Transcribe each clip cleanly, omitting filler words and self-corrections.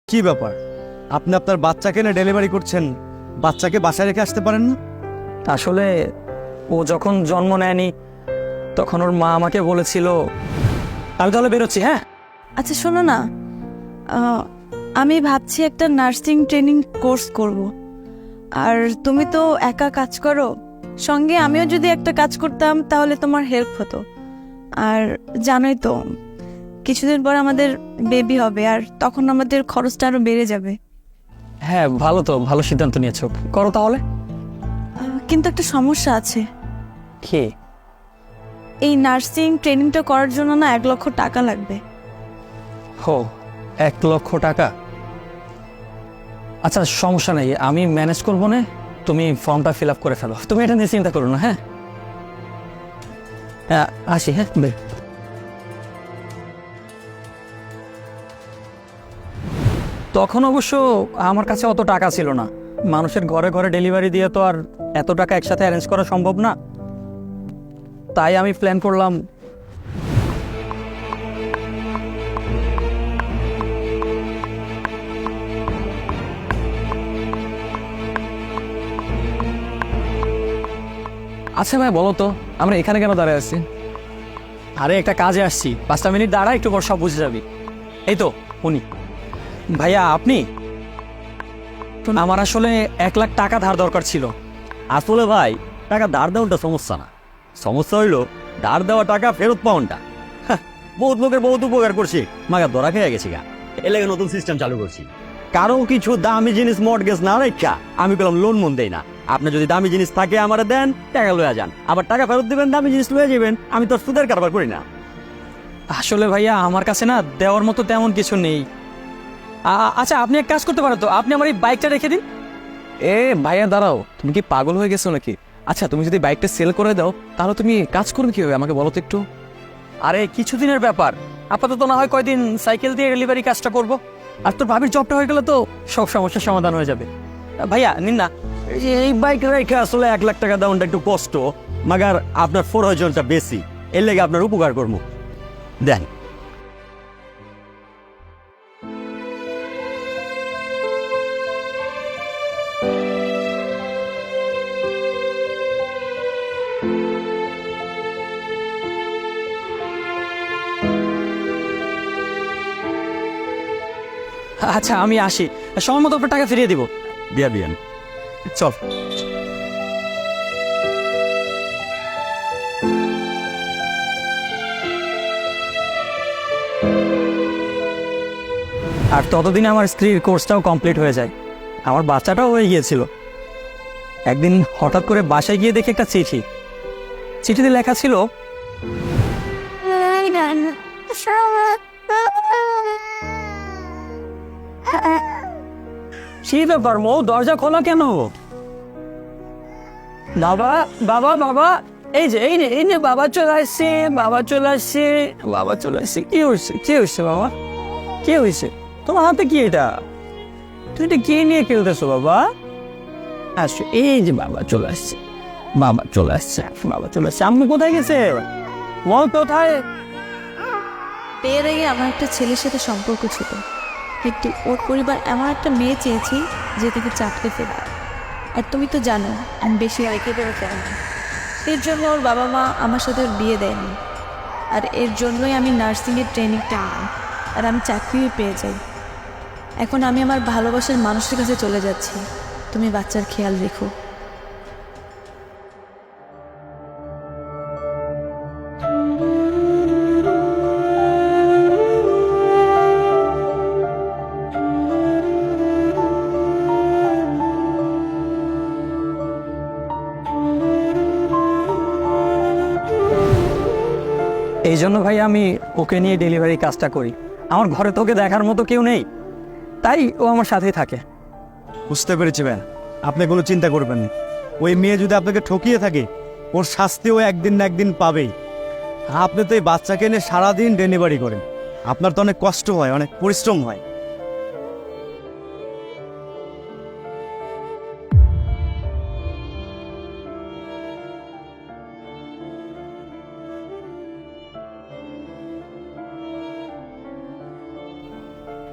কি ব্যাপার, আপনি আপনার বাচ্চাকে না ডেলিভারি করছেন, বাচ্চাকে বাসায় রেখে আসতে পারেন না? আসলে ও যখন জন্ম নেয়নি তখন ওর মা আমাকে বলেছিল। আমি তাহলে বেরোচ্ছি। হ্যাঁ, আচ্ছা শোনো না, আহ, আমি ভাবছি একটা নার্সিং ট্রেনিং কোর্স করব। আর তুমি তো একা কাজ করো, সঙ্গে আমিও যদি একটা কাজ করতাম তাহলে তোমার হেল্প হতো। আর জানোই তো কিছুদিন পর আমাদের বেবি হবে, আর তখন আমাদের খরচটা আরো বেড়ে যাবে। হ্যাঁ, ভালো তো, ভালো সিদ্ধান্ত নিয়েছো, করো তাহলে। কিন্তু একটা সমস্যা আছে। কি? এই নার্সিং ট্রেনিংটা করার জন্য না 1 লক্ষ টাকা লাগবে। হো, 1 লক্ষ টাকা? আচ্ছা সমস্যা নেই, আমি ম্যানেজ করবো না। তুমি ফর্মটা ফিল আপ করে ফেলো, তুমি এটা নিয়ে চিন্তা করো না। হ্যাঁ হ্যাঁ, আসি। হ্যাঁ, তখন অবশ্য আমার কাছে অত টাকা ছিল না। মানুষের ঘরে ঘরে ডেলিভারি দিয়ে তো আর এত টাকা একসাথে অ্যারেঞ্জ করা সম্ভব না। তাই আমি প্ল্যান করলাম আচ্ছা ভাই বলো তো, আমরা এখানে কেন দাঁড়ায় আছি? আরে একটা কাজে আসছি, 5টা মিনিট দাঁড়া, একটু পর সব বুঝে যাবি। এই তো উনি। ভাইয়া আপনি? আমার আসলে 1 লাখ টাকা ধার দরকার ছিল। আসলে ভাই, টাকা ধার দেওয়াটা সমস্যা না, সমস্যা হইলো ধার দেওয়া টাকা ফেরত পাওয়াটা। বহুত লোকের বহুত উপকার করছি, মাগার ধরা খেয়ে গেছি গা। এর লাগে নতুন সিস্টেম চালু করছি। কারো কিছু দামি জিনিস মর্টগেজ না রেখা আমি পেলাম লোন মন দেই না। আপনি যদি দামি জিনিস থাকে আমারে দেন, টাকা লয়ে যান, আবার টাকা ফেরত দিবেন, দামি জিনিস লয়ে যাবেন। আমি তো সুদের কারবার করি না। আসলে ভাইয়া আমার কাছে না দেওয়ার মতো তেমন কিছু নেই। আচ্ছা আপনি এক কাজ করতে পারেন তো, আপনি আমার এই বাইকটা রেখে দিন। এ ভাইয়া দাঁড়াও, তুমি কি পাগল হয়ে গেছো নাকি? আচ্ছা তুমি যদি বাইকটা সেল করে দাও তাহলে তুমি কাজ করবে কিভাবে আমাকে বলো তো একটু। আরে কিছুদিনের ব্যাপার, আপাতত না হয় কয়দিন সাইকেল দিয়ে ডেলিভারি কাজটা করব। আর তোর ভাবির জবটা হয়ে গেলে তো সব সমস্যার সমাধান হয়ে যাবে। ভাইয়া নিন না। এই বাইক রেখে আসলে 1 লাখ টাকা দেওয়াটা একটু কষ্ট, মাগার আপনার প্রয়োজনটা বেশি, এর লেগে আপনার উপকার করবো, দেন। আচ্ছা আমি আসি, সময় মতো আপনার টাকা ফিরিয়ে দিব। দিয়া দিয়েন। চল। আর ততদিনে আমার স্ত্রীর কোর্সটাও কমপ্লিট হয়ে যায়, আমার বাচ্চাটাও হয়ে গিয়েছিল। একদিন হঠাৎ করে বাসায় গিয়ে দেখি একটা চিঠি। চিঠিতে লেখা ছিল, সেই ব্যাপার মৌ, দরজা খোলা কেন? বাবা বাবা বাবা, এই যে এই নে বাবা চলে আসছে, বাবা চলে আসছে, বাবা চলে আসছে। কি হয়েছে, কি হয়েছে বাবা, কি হয়েছে? তোমার হাতে কি এটা? তুই এটা কে নিয়ে খেলতেছো বাবা? আসো, এই যে বাবা চলে আসছে, বাবা চলে আসছে, বাবা চলে আসছে। আম্মু কোথায় গেছে? মৌ কোথায়? বিয়ের আগে আমার একটা ছেলের সাথে সম্পর্ক ছিল, কিন্তু ওর পরিবার এমন একটা মেয়ে চেয়েছি যে তাকে চাকরি দেবে। আর তুমি তো জানো আমি বেশি আইকে বেরোতে না, এর জন্য ওর বাবা মা আমার সাথে ওর বিয়ে দেয়নি। আর এর জন্যই আমি নার্সিংয়ের ট্রেনিংটা নিই, আর আমি চাকরিও পেয়ে যাই। এখন আমি আমার ভালোবাসার মানুষের কাছে চলে যাচ্ছি, তুমি বাচ্চার খেয়াল রেখো। এই জন্য ভাই আমি ওকে নিয়ে ডেলিভারি কাজটা করি। আমার ঘরে তোকে দেখার মতো কেউ নেই, তাই ও আমার সাথেই থাকে। বুঝতে পেরেছি ভাই, আপনি কোনো চিন্তা করবেন না। ওই মেয়ে যদি আপনাকে ঠকিয়ে থাকে, ওর শাস্তিও একদিন না একদিন পাবেই। আপনি তো এই বাচ্চাকে নিয়ে সারাদিন ডেলিভারি করেন, আপনার তো অনেক কষ্ট হয়, অনেক পরিশ্রম হয়।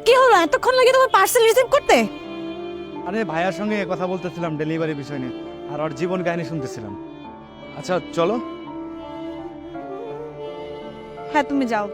কি হলো এতক্ষণ লাগে তোমার পার্সেল রিসিভ করতে? আরে ভাইয়ার সঙ্গে কথা বলতেছিলাম ডেলিভারি বিষয় নিয়ে, আর ওর জীবন কাহিনী শুনতেছিলাম। আচ্ছা চলো। হ্যাঁ তুমি যাও।